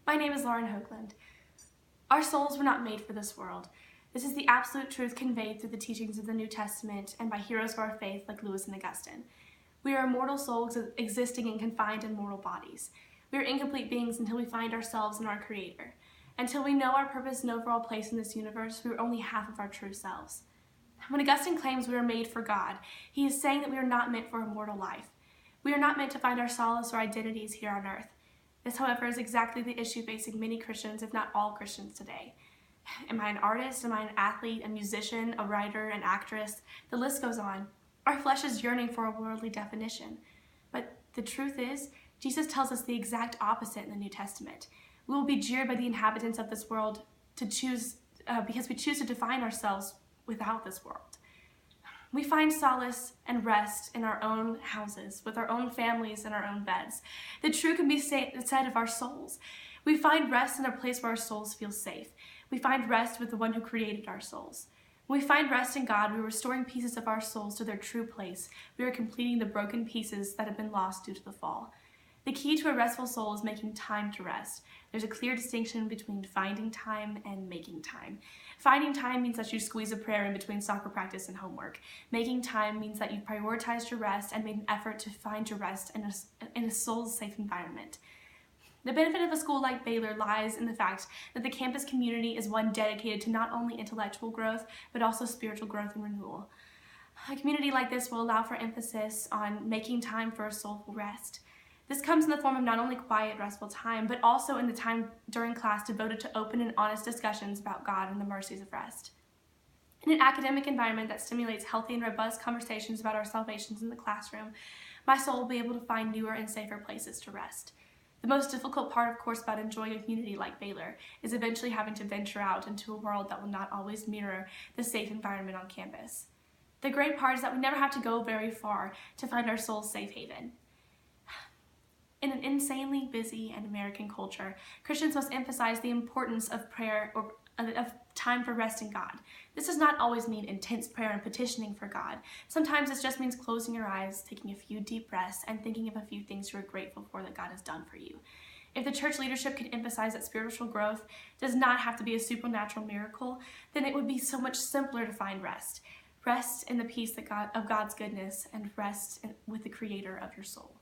My name is Lauren Hoaglund. Our souls were not made for this world. This is the absolute truth conveyed through the teachings of the New Testament and by heroes of our faith like Lewis and Augustine. We are immortal souls existing and confined in mortal bodies. We are incomplete beings until we find ourselves in our Creator. Until we know our purpose and overall place in this universe, we are only half of our true selves. When Augustine claims we are made for God, he is saying that we are not meant for a mortal life. We are not meant to find our solace or identities here on earth. This, however, is exactly the issue facing many Christians, if not all Christians today. Am I an artist? Am I an athlete, a musician, a writer, an actress? The list goes on. Our flesh is yearning for a worldly definition. But the truth is, Jesus tells us the exact opposite in the New Testament. We will be jeered by the inhabitants of this world because we choose to define ourselves without this world. We find solace and rest in our own houses, with our own families and our own beds. The truth can be said of our souls. We find rest in a place where our souls feel safe. We find rest with the one who created our souls. When we find rest in God, we are restoring pieces of our souls to their true place. We are completing the broken pieces that have been lost due to the fall. The key to a restful soul is making time to rest. There's a clear distinction between finding time and making time. Finding time means that you squeeze a prayer in between soccer practice and homework. Making time means that you prioritized your rest and made an effort to find your rest in a soul-safe environment. The benefit of a school like Baylor lies in the fact that the campus community is one dedicated to not only intellectual growth, but also spiritual growth and renewal. A community like this will allow for emphasis on making time for a soulful rest. This comes in the form of not only quiet, restful time, but also in the time during class devoted to open and honest discussions about God and the mercies of rest. In an academic environment that stimulates healthy and robust conversations about our salvations in the classroom, my soul will be able to find newer and safer places to rest. The most difficult part, of course, about enjoying a community like Baylor is eventually having to venture out into a world that will not always mirror the safe environment on campus. The great part is that we never have to go very far to find our soul's safe haven. In an insanely busy and American culture, Christians must emphasize the importance of prayer or of time for rest in God. This does not always mean intense prayer and petitioning for God. Sometimes it just means closing your eyes, taking a few deep breaths, and thinking of a few things you are grateful for that God has done for you. If the church leadership could emphasize that spiritual growth does not have to be a supernatural miracle, then it would be so much simpler to find rest. Rest in the peace of God's goodness and rest with the Creator of your soul.